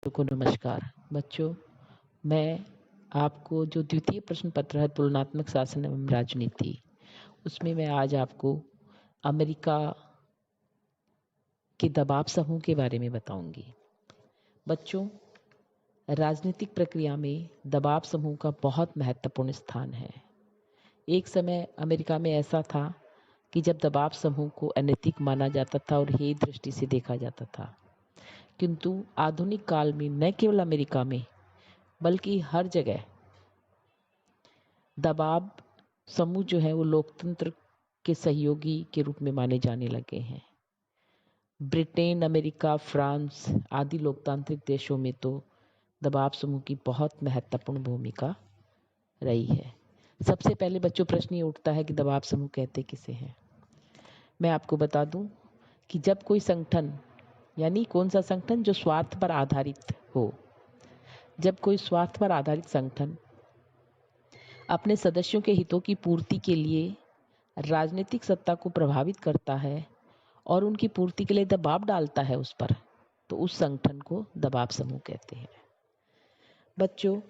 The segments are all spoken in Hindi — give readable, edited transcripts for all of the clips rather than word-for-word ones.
को नमस्कार। बच्चों, मैं आपको जो द्वितीय प्रश्न पत्र है तुलनात्मक शासन एवं राजनीति, उसमें मैं आज आपको अमेरिका के दबाव समूह के बारे में बताऊंगी। बच्चों, राजनीतिक प्रक्रिया में दबाव समूह का बहुत महत्वपूर्ण स्थान है। एक समय अमेरिका में ऐसा था कि जब दबाव समूह को अनैतिक माना जाता था और हेय दृष्टि से देखा जाता था, किंतु आधुनिक काल में न केवल अमेरिका में बल्कि हर जगह दबाव समूह जो है वो लोकतंत्र के सहयोगी के रूप में माने जाने लगे हैं। ब्रिटेन, अमेरिका, फ्रांस आदि लोकतांत्रिक देशों में तो दबाव समूह की बहुत महत्वपूर्ण भूमिका रही है। सबसे पहले बच्चों प्रश्न ये उठता है कि दबाव समूह कहते किसे हैं। मैं आपको बता दूं कि जब कोई संगठन, यानी कौन सा संगठन जो स्वार्थ पर आधारित हो, जब कोई स्वार्थ पर आधारित संगठन अपने सदस्यों के हितों की पूर्ति के लिए राजनीतिक सत्ता को प्रभावित करता है और उनकी पूर्ति के लिए दबाव डालता है उस पर, तो उस संगठन को दबाव समूह कहते हैं। बच्चों,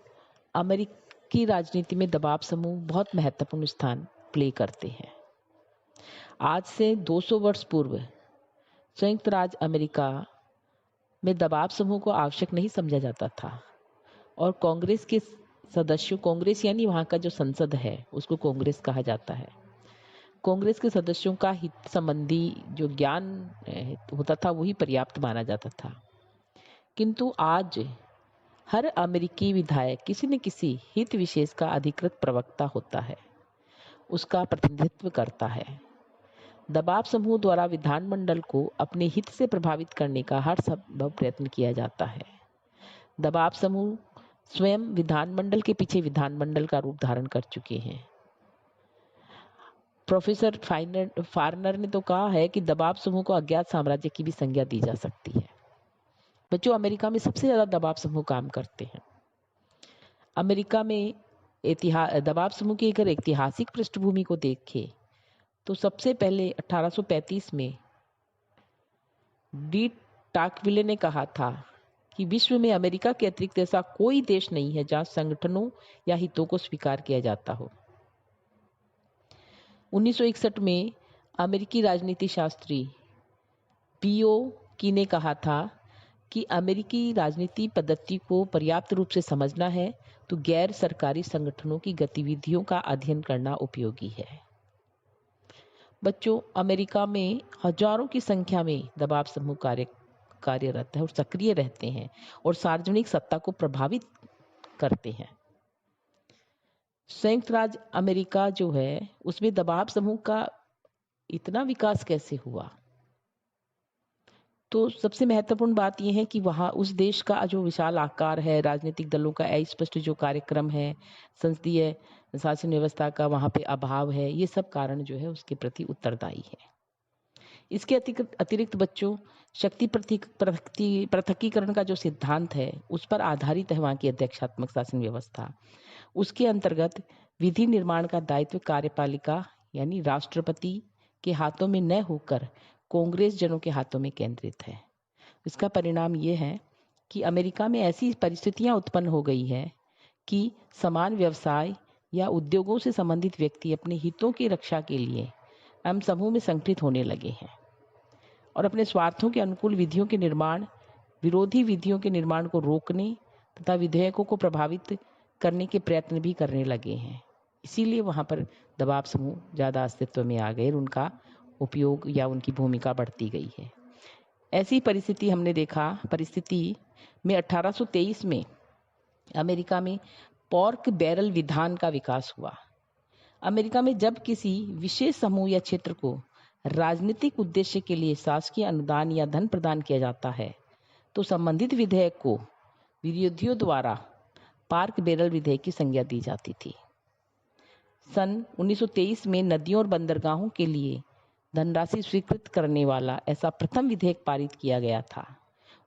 अमेरिकी राजनीति में दबाव समूह बहुत महत्वपूर्ण स्थान प्ले करते हैं। आज से 200 वर्ष पूर्व संयुक्त राज्य अमेरिका में दबाव समूह को आवश्यक नहीं समझा जाता था और कांग्रेस के सदस्यों, कांग्रेस यानी वहाँ का जो संसद है उसको कांग्रेस कहा जाता है, कांग्रेस के सदस्यों का हित संबंधी जो ज्ञान होता था वही पर्याप्त माना जाता था। किंतु आज हर अमेरिकी विधायक किसी न किसी हित विशेष का अधिकृत प्रवक्ता होता है, उसका प्रतिनिधित्व करता है। दबाव समूह द्वारा विधानमंडल को अपने हित से प्रभावित करने का हर संभव प्रयत्न किया जाता है। दबाव समूह स्वयं विधानमंडल के पीछे विधानमंडल का रूप धारण कर चुके हैं। प्रोफेसर फार्नर ने तो कहा है कि दबाव समूह को अज्ञात साम्राज्य की भी संज्ञा दी जा सकती है। बच्चों, अमेरिका में सबसे ज्यादा दबाव समूह काम करते हैं। अमेरिका में दबाव समूह की अगर ऐतिहासिक पृष्ठभूमि को देखें तो सबसे पहले 1835 में डी टाकविले ने कहा था कि विश्व में अमेरिका के अतिरिक्त ऐसा कोई देश नहीं है जहां संगठनों या हितों को स्वीकार किया जाता हो। 1961 में अमेरिकी राजनीति शास्त्री पीओ की ने कहा था कि अमेरिकी राजनीति पद्धति को पर्याप्त रूप से समझना है तो गैर सरकारी संगठनों की गतिविधियों का अध्ययन करना उपयोगी है। बच्चों, अमेरिका में हजारों की संख्या में दबाव समूह कार्यरत है और सक्रिय रहते हैं और सार्वजनिक सत्ता को प्रभावित करते हैं। संयुक्त राज्य अमेरिका जो है उसमें दबाव समूह का इतना विकास कैसे हुआ, तो सबसे महत्वपूर्ण बात यह है कि वहाँ उस देश का जो विशाल आकार है, राजनीतिक दलों का अस्पष्ट जो कार्यक्रम है, संसदीय शासन व्यवस्था का वहाँ पे अभाव है, ये सब कारण जो है उसके प्रति उत्तरदायी है। इसके अतिरिक्त बच्चों, शक्ति पृथकीकरण का जो सिद्धांत है उस पर आधारित है वहाँ की अध्यक्षात्मक शासन व्यवस्था। उसके अंतर्गत विधि निर्माण का दायित्व कार्यपालिका यानी राष्ट्रपति के हाथों में न होकर कांग्रेस जनों के हाथों में केंद्रित है। इसका परिणाम ये है कि अमेरिका में ऐसी परिस्थितियां उत्पन्न हो गई है कि समान व्यवसाय या उद्योगों से संबंधित व्यक्ति अपने हितों की रक्षा के लिए हम समूह में संगठित होने लगे हैं और अपने स्वार्थों के अनुकूल विधियों के निर्माण, विरोधी विधियों के निर्माण को रोकने तथा विधेयकों को प्रभावित करने के प्रयत्न भी करने लगे हैं। इसीलिए वहाँ पर दबाव समूह ज़्यादा अस्तित्व में आ गए और उनका उपयोग या उनकी भूमिका बढ़ती गई है। ऐसी परिस्थिति हमने देखा, परिस्थिति में 1823 में अमेरिका में पोर्क बैरल विधान का विकास हुआ। अमेरिका में जब किसी विशेष समूह या क्षेत्र को राजनीतिक उद्देश्य के लिए शासकीय अनुदान या धन प्रदान किया जाता है तो संबंधित विधेयक को विरोधियों द्वारा पार्क बैरल विधेयक की संज्ञा दी जाती थी। सन 1923 में नदियों और बंदरगाहों के लिए धनराशि स्वीकृत करने वाला ऐसा प्रथम विधेयक पारित किया गया था।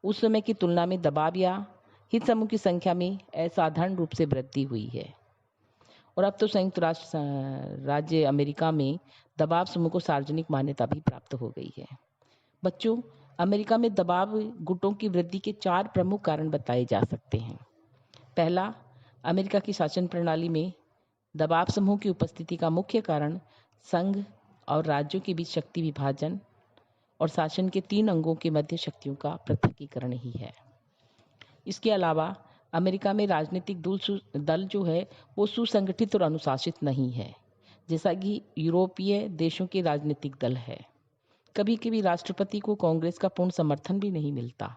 उस समय की तुलना में दबाव या हित समूह की संख्या में असाधारण रूप से वृद्धि हुई है और अब तो संयुक्त राज्य अमेरिका में दबाव समूह को सार्वजनिक मान्यता भी प्राप्त हो गई है। बच्चों, अमेरिका में दबाव गुटों की वृद्धि के 4 प्रमुख कारण बताए जा सकते हैं। पहला, अमेरिका की शासन प्रणाली में दबाव समूह की उपस्थिति का मुख्य कारण संघ और राज्यों के बीच शक्ति विभाजन और शासन के 3 अंगों के मध्य शक्तियों का पृथकीकरण ही है। इसके अलावा अमेरिका में राजनीतिक दल जो है वो सुसंगठित और अनुशासित नहीं है, जैसा कि यूरोपीय देशों के राजनीतिक दल है। कभी कभी राष्ट्रपति को कांग्रेस का पूर्ण समर्थन भी नहीं मिलता।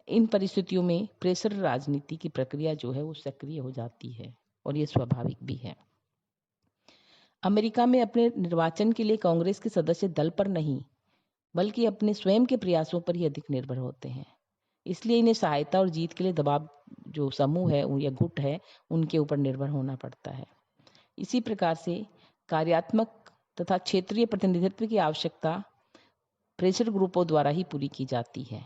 इन परिस्थितियों में प्रेशर राजनीति की प्रक्रिया जो है वो सक्रिय हो जाती है और ये स्वाभाविक भी है। अमेरिका में अपने निर्वाचन के लिए कांग्रेस के सदस्य दल पर नहीं बल्कि अपने स्वयं के प्रयासों पर ही अधिक निर्भर होते हैं। इसलिए इन्हें सहायता और जीत के लिए दबाव जो समूह है या गुट है उनके ऊपर निर्भर होना पड़ता है। इसी प्रकार से कार्यात्मक तथा क्षेत्रीय प्रतिनिधित्व की आवश्यकता प्रेशर ग्रुपों द्वारा ही पूरी की जाती है।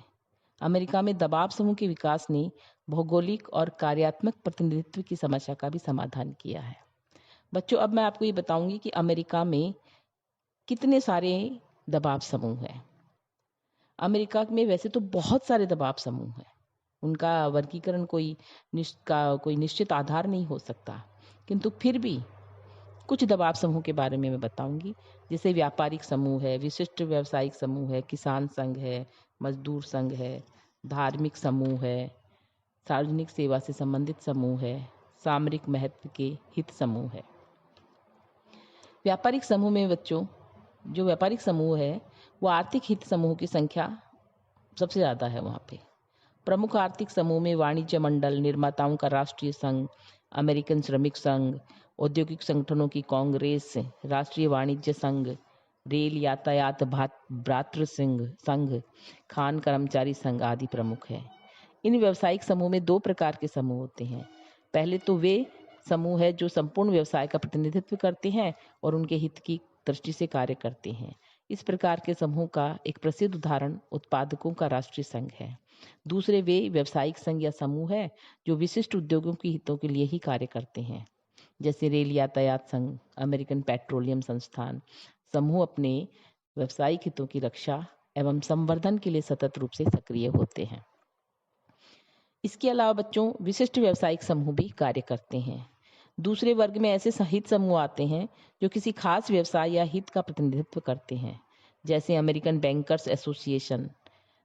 अमेरिका में दबाव समूह के विकास ने भौगोलिक और कार्यात्मक प्रतिनिधित्व की समस्या का भी समाधान किया है। बच्चों, अब मैं आपको ये बताऊंगी कि अमेरिका में कितने सारे दबाव समूह हैं। अमेरिका में वैसे तो बहुत सारे दबाव समूह हैं, उनका वर्गीकरण कोई निश्चित आधार नहीं हो सकता, किंतु फिर भी कुछ दबाव समूह के बारे में मैं बताऊंगी। जैसे व्यापारिक समूह है, विशिष्ट व्यावसायिक समूह है, किसान संघ है, मजदूर संघ है, धार्मिक समूह है, सार्वजनिक सेवा से संबंधित समूह है, सामरिक महत्व के हित समूह है। व्यापारिक समूह में बच्चों जो व्यापारिक समूह है वो आर्थिक हित समूह की संख्या सबसे ज़्यादा है। वहाँ पे प्रमुख आर्थिक समूह में वाणिज्य मंडल, निर्माताओं का राष्ट्रीय संघ, अमेरिकन श्रमिक संघ, औद्योगिक संगठनों की कांग्रेस, राष्ट्रीय वाणिज्य संघ, रेल यातायात भ्रातृ संघ, खान कर्मचारी संघ आदि प्रमुख है। इन व्यावसायिक समूह में 2 प्रकार के समूह होते हैं। पहले तो वे समूह है जो संपूर्ण व्यवसाय का प्रतिनिधित्व करते हैं और उनके हित की दृष्टि से कार्य करते हैं। इस प्रकार के समूह का एक प्रसिद्ध उदाहरण उत्पादकों का राष्ट्रीय संघ है। दूसरे वे व्यावसायिक संघ या समूह है जो विशिष्ट उद्योगों के हितों के लिए ही कार्य करते हैं, जैसे रेल यातायात संघ, अमेरिकन पेट्रोलियम संस्थान। समूह अपने व्यावसायिक हितों की रक्षा एवं संवर्धन के लिए सतत रूप से सक्रिय होते हैं। इसके अलावा बच्चों विशिष्ट व्यावसायिक समूह भी कार्य करते हैं। दूसरे वर्ग में ऐसे हित समूह आते हैं जो किसी खास व्यवसाय या हित का प्रतिनिधित्व करते हैं, जैसे American bankers association,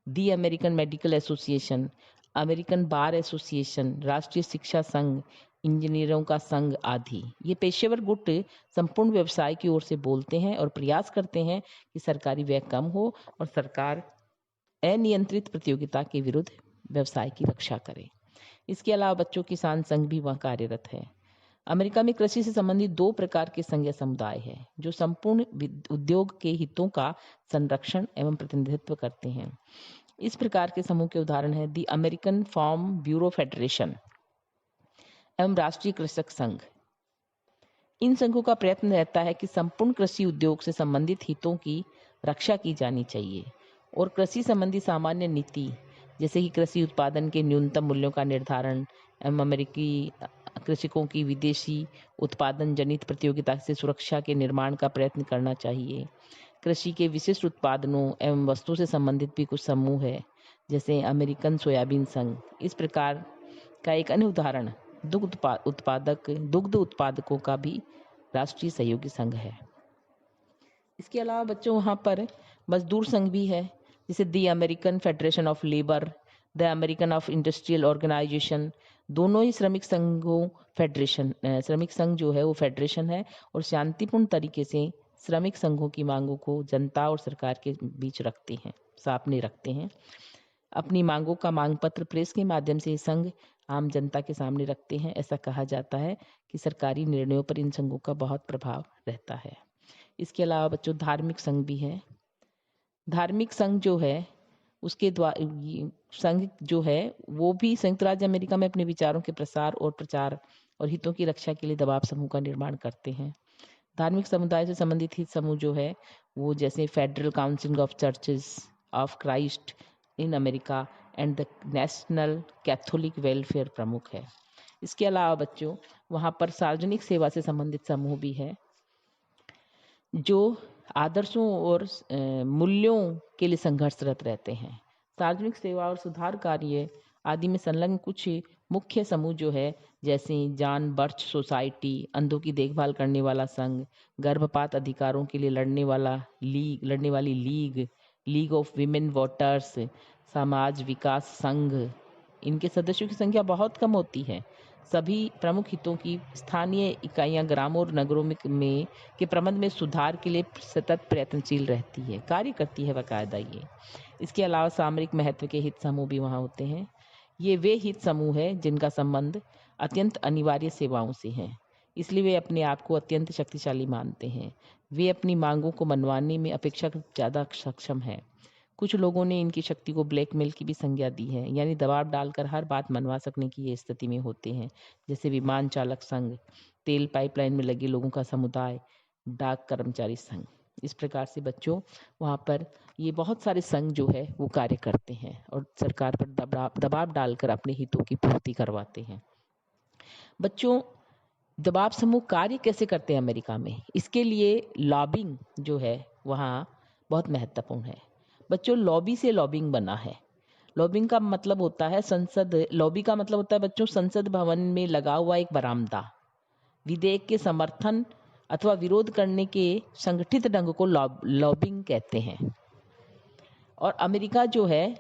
the American medical association, American bar association, राष्ट्रीय शिक्षा संघ, इंजीनियरों का संघ आदि। ये पेशेवर गुट संपूर्ण व्यवसाय की ओर से बोलते हैं और प्रयास करते हैं कि सरकारी व्यय कम हो और सरकार अनियंत्रित प्रतियोगिता के विरुद्ध व्यवसाय की रक्षा करे। इसके अलावा बच्चों किसान संघ भी वहाँ कार्यरत है। अमेरिका में कृषि से संबंधित 2 प्रकार के संघ या समुदाय है जो संपूर्ण उद्योग के हितों का संरक्षण एवं प्रतिनिधित्व करते हैं। इस प्रकार के समूह के उदाहरण है दी अमेरिकन फार्म ब्यूरो फेडरेशन एवं राष्ट्रीय कृषक संघ। इन संघों का प्रयत्न रहता है कि संपूर्ण कृषि उद्योग से संबंधित हितों की रक्षा की जानी चाहिए और कृषि संबंधी सामान्य नीति जैसे कि कृषि उत्पादन के न्यूनतम मूल्यों का निर्धारण एवं अमेरिकी कृषकों की विदेशी उत्पादन जनित प्रतियोगिता से सुरक्षा के निर्माण का प्रयत्न करना चाहिए। कृषि के विशिष्ट उत्पादनों एवं वस्तुओं से संबंधित भी कुछ समूह है, जैसे अमेरिकन सोयाबीन संघ। इस प्रकार का एक अन्य उदाहरण दुग्ध उत्पादकों का भी राष्ट्रीय सहयोगी संघ है। इसके अलावा बच्चों वहाँ पर मजदूर संघ भी है, जैसे the American federation of labour, the American of industrial organisation. दोनों ही श्रमिक संघ जो है वो फेडरेशन है और शांतिपूर्ण तरीके से श्रमिक संघों की मांगों को जनता और सरकार के बीच सामने रखते हैं। अपनी मांगों का मांग पत्र प्रेस के माध्यम से संघ आम जनता के सामने रखते हैं। ऐसा कहा जाता है कि सरकारी निर्णयों पर इन संघों का बहुत प्रभाव रहता है। इसके अलावा बच्चों धार्मिक संघ भी है। धार्मिक संघ जो है उसके द्वारा संघ जो है वो भी संयुक्त राज्य अमेरिका में अपने विचारों के प्रसार और प्रचार और हितों की रक्षा के लिए दबाव समूह का निर्माण करते हैं। धार्मिक समुदाय से संबंधित हित समूह जो है वो जैसे federal council of churches of Christ in America and the national Catholic welfare प्रमुख है। इसके अलावा बच्चों वहाँ पर सार्वजनिक सेवा से संबंधित समूह भी है जो आदर्शों और मूल्यों के लिए संघर्षरत रहते हैं। सार्वजनिक सेवा और सुधार कार्य आदि में संलग्न कुछ मुख्य समूह जो है, जैसे जॉन बर्च सोसाइटी, अंधों की देखभाल करने वाला संघ, गर्भपात अधिकारों के लिए लड़ने वाली league, league of women voters, समाज विकास संघ, इनके सदस्यों की संख्या बहुत कम होती है। सभी प्रमुख हितों की स्थानीय इकाइयां ग्रामों और नगरों में के प्रबंध में सुधार के लिए सतत प्रयत्नशील रहती है, कार्य करती है बाकायदा ये। इसके अलावा सामरिक महत्व के हित समूह भी वहाँ होते हैं। ये वे हित समूह है जिनका संबंध अत्यंत अनिवार्य सेवाओं से है, इसलिए वे अपने आप को अत्यंत शक्तिशाली मानते हैं। वे अपनी मांगों को मनवाने में अपेक्षाकृत ज़्यादा सक्षम हैं। कुछ लोगों ने इनकी शक्ति को ब्लैकमेल की भी संज्ञा दी है, यानी दबाव डालकर हर बात मनवा सकने की ये स्थिति में होते हैं, जैसे विमान चालक संघ, तेल पाइपलाइन में लगे लोगों का समुदाय, डाक कर्मचारी संघ। इस प्रकार से बच्चों वहाँ पर ये बहुत सारे संघ जो है वो कार्य करते हैं और सरकार पर दबाव डालकर अपने हितों की पूर्ति करवाते हैं। बच्चों, दबाव समूह कार्य कैसे करते हैं अमेरिका में, इसके लिए लॉबिंग जो है वहाँ बहुत महत्वपूर्ण है। बच्चों, लॉबी से लॉबिंग बना है। लॉबिंग का मतलब होता है लॉबी का मतलब होता है बच्चों संसद भवन में लगा हुआ एक बरामदा। विधेयक के समर्थन अथवा विरोध करने के संगठित ढंग को लॉबिंग कहते हैं। और अमेरिका जो है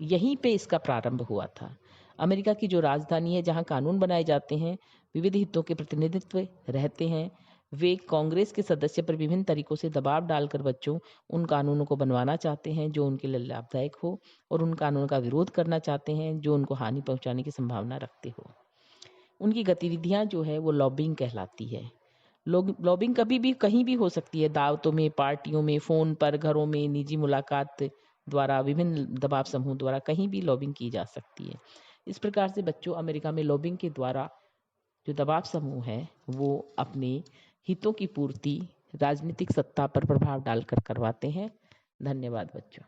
यहीं पे इसका प्रारंभ हुआ था। अमेरिका की जो राजधानी है, जहाँ कानून बनाए जाते हैं, विविध हितों के प्रतिनिधित्व रहते हैं, वे कांग्रेस के सदस्य पर विभिन्न तरीकों से दबाव डालकर बच्चों उन कानूनों को बनवाना चाहते हैं जो उनके लिए लाभदायक हो, और उन कानूनों का विरोध करना चाहते हैं जो उनको हानि पहुंचाने की संभावना रखते हो। उनकी गतिविधियां जो है वो लॉबिंग कहलाती है। लॉबिंग कभी भी कहीं भी हो सकती है, दावतों में, पार्टियों में, फ़ोन पर, घरों में, निजी मुलाकात द्वारा, विभिन्न दबाव समूह द्वारा कहीं भी लॉबिंग की जा सकती है। इस प्रकार से बच्चों अमेरिका में लॉबिंग के द्वारा जो दबाव समूह है वो अपने हितों की पूर्ति राजनीतिक सत्ता पर प्रभाव डालकर करवाते हैं। धन्यवाद बच्चों।